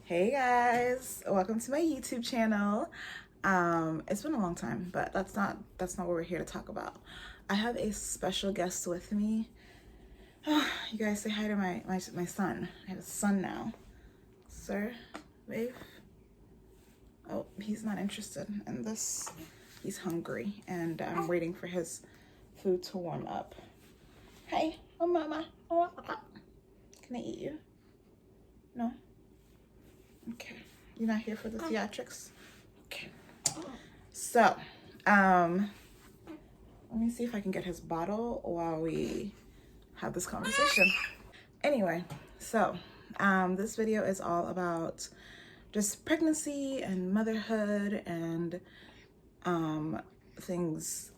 Hey guys, welcome to my YouTube channel. It's been a long time, but that's not what we're here to talk about. I have a special guest with me. You guys say hi to my son. I have a son now. Sir, wave. Oh, he's not interested in this. He's hungry, and I'm waiting for his food to warm up. Hey, oh mama. Oh, can I eat you? No? Okay. You're not here for the theatrics? Okay. So, let me see if I can get his bottle while we have this conversation. Anyway, so this video is all about just pregnancy and motherhood and things.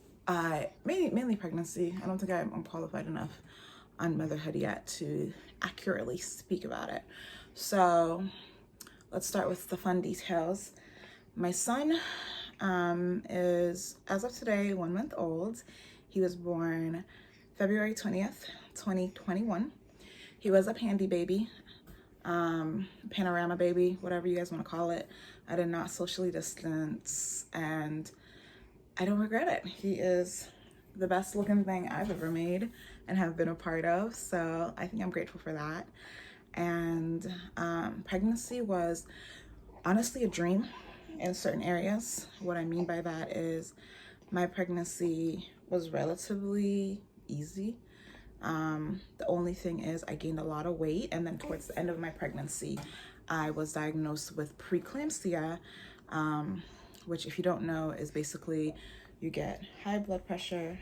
Mainly pregnancy. I don't think I'm qualified enough on motherhood yet to accurately speak about it. So let's start with the fun details. My son is, as of today, 1 month old. He was born February 20th, 2021. He was a pandy baby, panorama baby, whatever you guys want to call it. I did not socially distance, and I don't regret it. He is the best looking thing I've ever made and have been a part of, so I think I'm grateful for that. And pregnancy was honestly a dream in certain areas. What I mean by that is my pregnancy was relatively easy. The only thing is I gained a lot of weight, and then towards the end of my pregnancy, I was diagnosed with preeclampsia, which, if you don't know, is basically you get high blood pressure.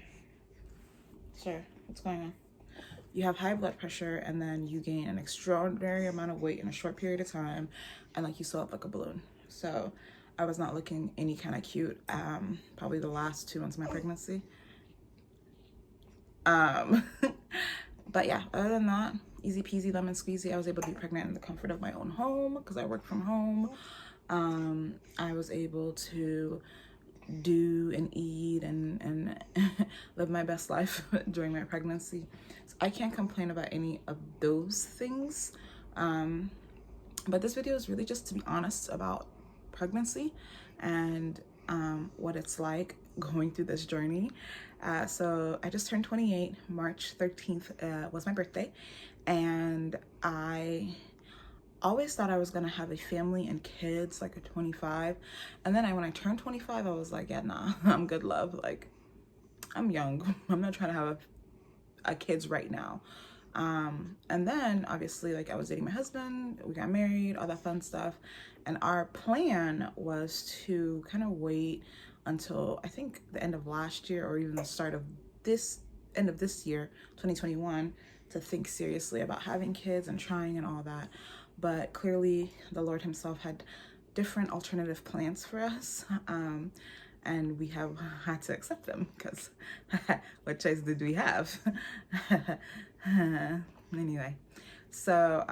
Sir, what's going on? You have high blood pressure, and then you gain an extraordinary amount of weight in a short period of time, and like you swell up like a balloon. So I was not looking any kind of cute, probably the last 2 months of my pregnancy. But yeah, other than that, easy peasy lemon squeezy. I was able to be pregnant in the comfort of my own home because I work from home. I was able to do and eat and live my best life during my pregnancy. So I can't complain about any of those things. But this video is really just to be honest about pregnancy and what it's like going through this journey. So I just turned 28. March 13th was my birthday, and I always thought I was gonna have a family and kids like at 25, and then when I turned 25, I was like, yeah, nah, I'm good, love. Like, I'm young. I'm not trying to have a kids right now. And then obviously, like, I was dating my husband, we got married, all that fun stuff, and our plan was to kind of wait until I think the end of last year, or even the start of this end of this year, 2021, to think seriously about having kids and trying and all that. But clearly the Lord himself had different alternative plans for us, and we have had to accept them because what choice did we have? Anyway, so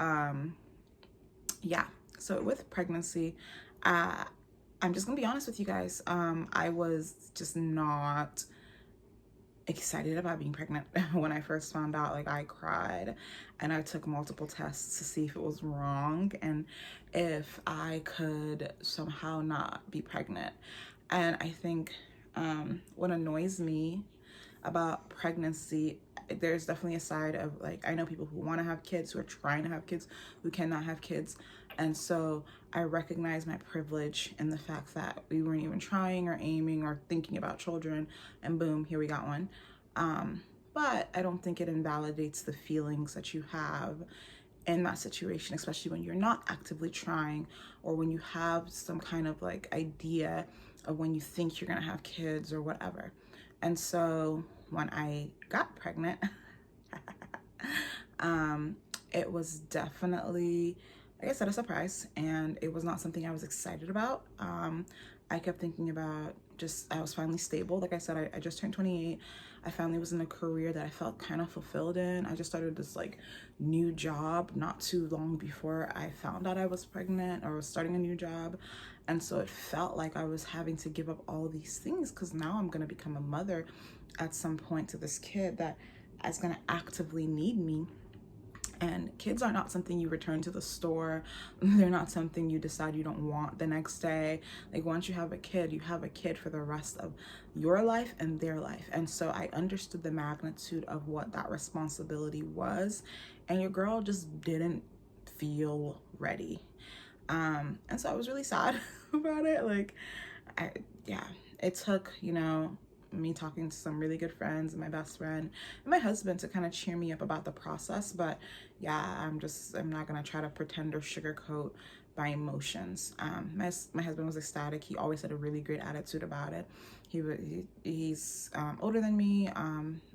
yeah, so with pregnancy, I'm just gonna be honest with you guys. I was just not excited about being pregnant when I first found out. Like, I cried, and I took multiple tests to see if it was wrong and if I could somehow not be pregnant. And I think what annoys me about pregnancy, there's definitely a side of, like, I know people who want to have kids, who are trying to have kids, who cannot have kids. And so I recognize my privilege in the fact that we weren't even trying or aiming or thinking about children, and boom, here we got one. But I don't think it invalidates the feelings that you have in that situation, especially when you're not actively trying, or when you have some kind of like idea of when you think you're gonna have kids or whatever. And so when I got pregnant, it was definitely, like I said, a surprise, and it was not something I was excited about. I kept thinking about just, I was finally stable. Like I said, I just turned 28. I finally was in a career that I felt kind of fulfilled in. I just started this like new job not too long before I found out I was pregnant, or was starting a new job. And so it felt like I was having to give up all these things because now I'm going to become a mother at some point to this kid that is going to actively need me. And kids are not something you return to the store. They're not something you decide you don't want the next day. Like once you have a kid, you have a kid for the rest of your life and their life. And so I understood the magnitude of what that responsibility was. And your girl just didn't feel ready. And so I was really sad about it. Like, it took, me talking to some really good friends and my best friend and my husband to kind of cheer me up about the process. But yeah, I'm not gonna try to pretend or sugarcoat my emotions. My husband was ecstatic. He always had a really great attitude about it. He's older than me.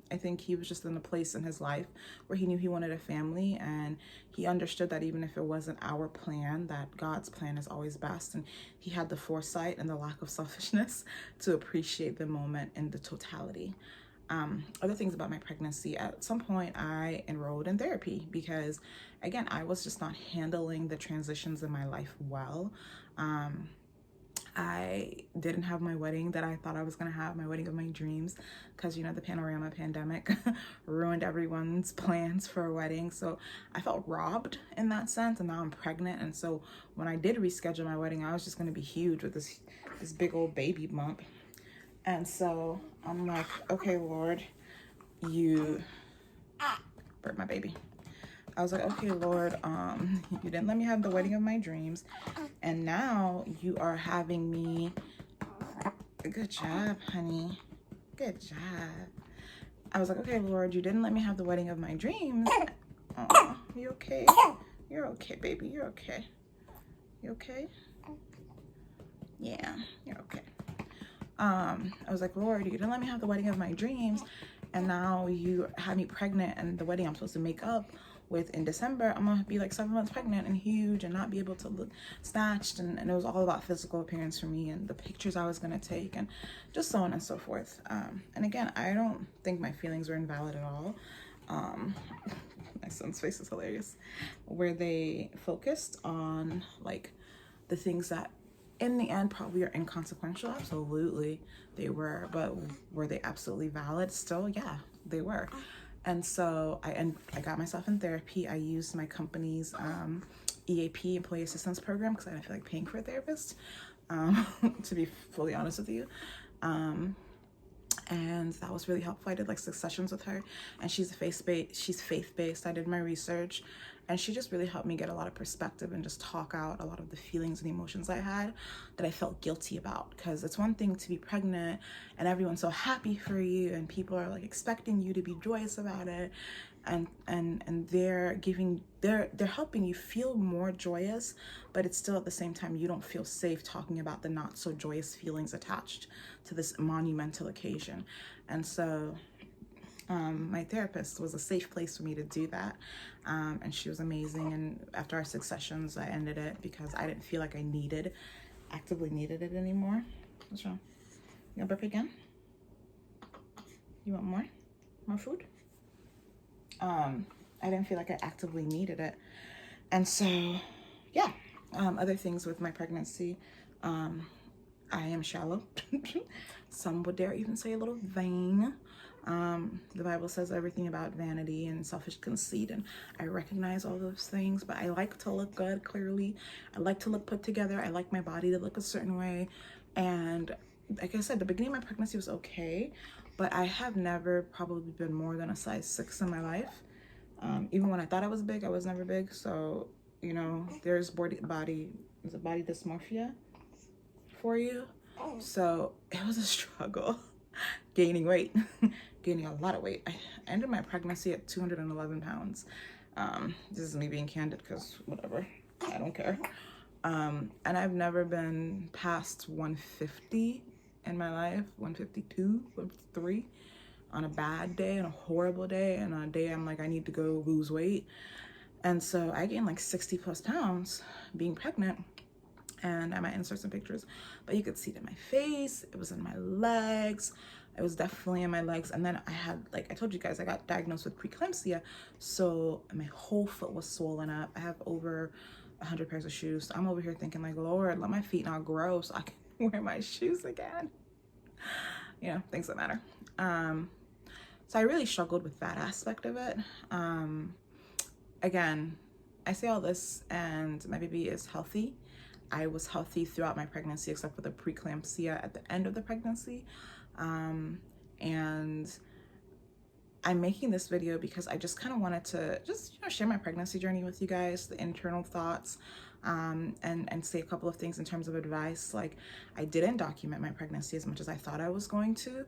I think he was just in a place in his life where he knew he wanted a family, and he understood that even if it wasn't our plan, that God's plan is always best. And he had the foresight and the lack of selfishness to appreciate the moment in the totality. Other things about my pregnancy, at some point I enrolled in therapy because, again, I was just not handling the transitions in my life well. I didn't have my wedding that I thought I was going to have, my wedding of my dreams, because, the panorama pandemic ruined everyone's plans for a wedding. So I felt robbed in that sense, and now I'm pregnant. And so when I did reschedule my wedding, I was just going to be huge with this big old baby bump. And so I'm like, okay, Lord, you birth my baby. I was like, okay, Lord, you didn't let me have the wedding of my dreams, and now you are having me. Good job, honey. Good job. I was like, okay, Lord, you didn't let me have the wedding of my dreams. Oh, you okay? You're okay, baby. You're okay. You okay? Yeah, you're okay. I was like, Lord, you didn't let me have the wedding of my dreams, and now you had me pregnant, and the wedding I'm supposed to make up with in December, I'm gonna be like 7 months pregnant and huge and not be able to look snatched, and it was all about physical appearance for me and the pictures I was gonna take and just so on and so forth. And again, I don't think my feelings were invalid at all. My son's face is hilarious, where they focused on like the things that in the end probably are inconsequential. Absolutely they were, but were they absolutely valid still? Yeah, they were. And so I got myself in therapy. I used my company's EAP, Employee Assistance Program, because I didn't feel like paying for a therapist, to be fully honest with you. And that was really helpful. I did like 6 sessions with her, and she's faith-based. I did my research, and she just really helped me get a lot of perspective and just talk out a lot of the feelings and emotions I had that I felt guilty about. Because it's one thing to be pregnant and everyone's so happy for you and people are like expecting you to be joyous about it, and they're helping you feel more joyous, but it's still at the same time you don't feel safe talking about the not so joyous feelings attached to this monumental occasion. And so my therapist was a safe place for me to do that, and she was amazing. And after our 6 sessions, I ended it because I didn't feel like I actively needed it anymore. What's wrong? You gonna burp again? You want more food? I didn't feel like I actively needed it. And so yeah, other things with my pregnancy, I am shallow. Some would dare even say a little vain. The Bible says everything about vanity and selfish conceit, and I recognize all those things, but I like to look good, clearly. I like to look put together. I like my body to look a certain way. And like I said, the beginning of my pregnancy was okay, but I have never probably been more than a size 6 in my life. Even when I thought I was big, I was never big. So, there's body dysmorphia for you. So it was a struggle gaining weight, gaining a lot of weight. I ended my pregnancy at 211 pounds. This is me being candid because whatever, I don't care. And I've never been past 150 in my life, 152, 153 on a bad day, and a horrible day, and on a day I'm like, I need to go lose weight. And so I gained like 60 plus pounds being pregnant. And I might insert some pictures, but you could see it in my face. It was in my legs. It was definitely in my legs. And then I had, like I told you guys, I got diagnosed with preeclampsia. So my whole foot was swollen up. I have over 100 pairs of shoes. So I'm over here thinking like, Lord, let my feet not grow so I can wear my shoes again. Things that matter. So I really struggled with that aspect of it. again, I say all this and my baby is healthy. I was healthy throughout my pregnancy except for the preeclampsia at the end of the pregnancy. And I'm making this video because I just kind of wanted to just, you know, share my pregnancy journey with you guys, the internal thoughts, and say a couple of things in terms of advice. Like, I didn't document my pregnancy as much as I thought I was going to.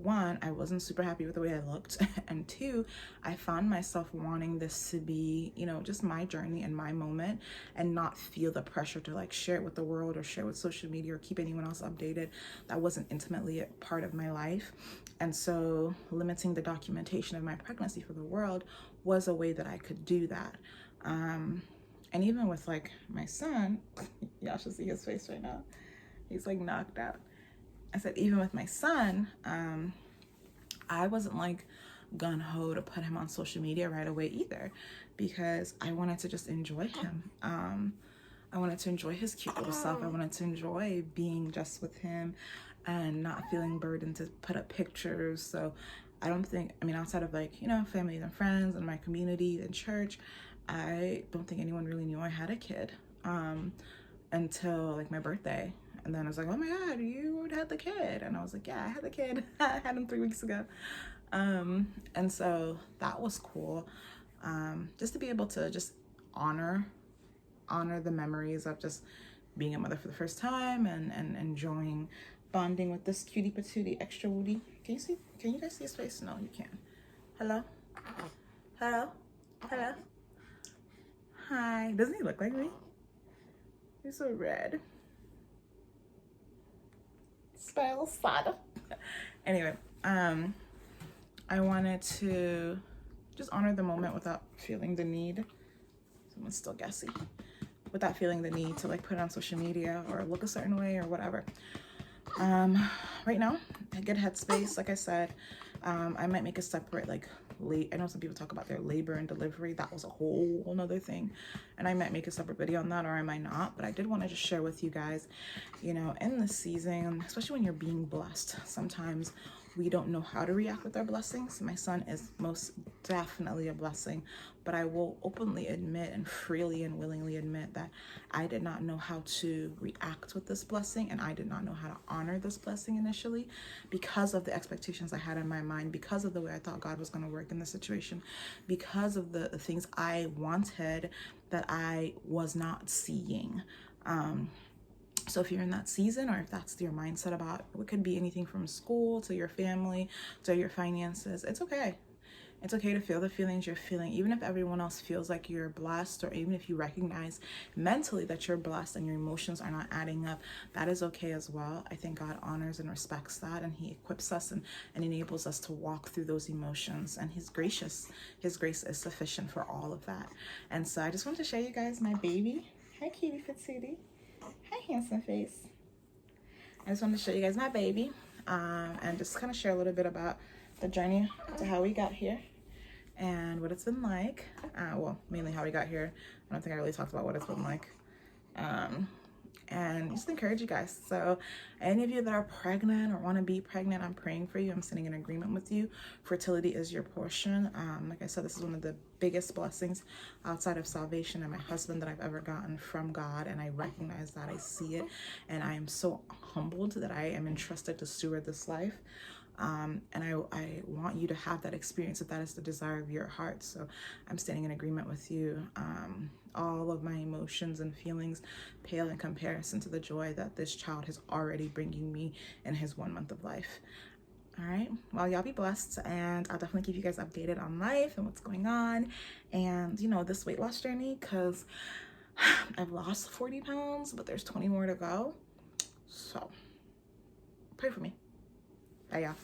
One, I wasn't super happy with the way I looked. And two, I found myself wanting this to be, you know, just my journey and my moment, and not feel the pressure to like share it with the world or share with social media or keep anyone else updated. That wasn't intimately a part of my life. And so limiting the documentation of my pregnancy for the world was a way that I could do that. And even with like my son, y'all should see his face right now. He's like knocked out. I said, even with my son, I wasn't like gung-ho to put him on social media right away either, because I wanted to just enjoy him. I wanted to enjoy his cute little self. I wanted to enjoy being just with him and not feeling burdened to put up pictures. So I mean, outside of like, you know, family and friends and my community and church, I don't think anyone really knew I had a kid until like my birthday. And then I was like, oh my God, you had the kid. And I was like, yeah, I had the kid. I had him 3 weeks ago. And so that was cool. Just to be able to just honor the memories of just being a mother for the first time and enjoying bonding with this cutie patootie extra woody. Can you guys see his face? No, you can't. Hello? Hello? Hello? Hi. Doesn't he look like me? He's so red. Style sad. Anyway, I wanted to just honor the moment without feeling the need. Someone's still guessing. Without feeling the need to like put it on social media or look a certain way or whatever. Right now, a good headspace. Like I said, I might make a separate like I know some people talk about their labor and delivery. That was a whole nother thing, and I might make a separate video on that, or I might not. But I did want to just share with you guys, you know, in this season, especially when you're being blessed, sometimes we don't know how to react with our blessings. My son is most definitely a blessing, but I will openly admit and freely and willingly admit that I did not know how to react with this blessing, and I did not know how to honor this blessing initially because of the expectations I had in my mind, because of the way I thought God was going to work in the situation, because of the things I wanted that I was not seeing. So if you're in that season, or if that's your mindset about, it could be anything from school to your family to your finances, it's okay. It's okay to feel the feelings you're feeling, even if everyone else feels like you're blessed, or even if you recognize mentally that you're blessed and your emotions are not adding up. That is okay as well. I think God honors and respects that, and he equips us and enables us to walk through those emotions, and he's gracious. His grace is sufficient for all of that. And so I just want to show you guys my baby. Hi, cutie patootie. Hi, handsome face. I just wanted to show you guys my baby, and just kind of share a little bit about the journey to how we got here and what it's been like. Well, mainly how we got here. I don't think I really talked about what it's been like. And just encourage you guys. So any of you that are pregnant or want to be pregnant, I'm praying for you. I'm sitting in agreement with you. Fertility is your portion. Like I said, this is one of the biggest blessings outside of salvation and my husband that I've ever gotten from God. And I recognize that, I see it. And I am so humbled that I am entrusted to steward this life. And I want you to have that experience if that is the desire of your heart. So I'm standing in agreement with you. All of my emotions and feelings pale in comparison to the joy that this child is already bringing me in his 1 month of life. All right, well, y'all be blessed, and I'll definitely keep you guys updated on life and what's going on, and, you know, this weight loss journey, because I've lost 40 pounds, but there's 20 more to go. So pray for me. Bye, y'all.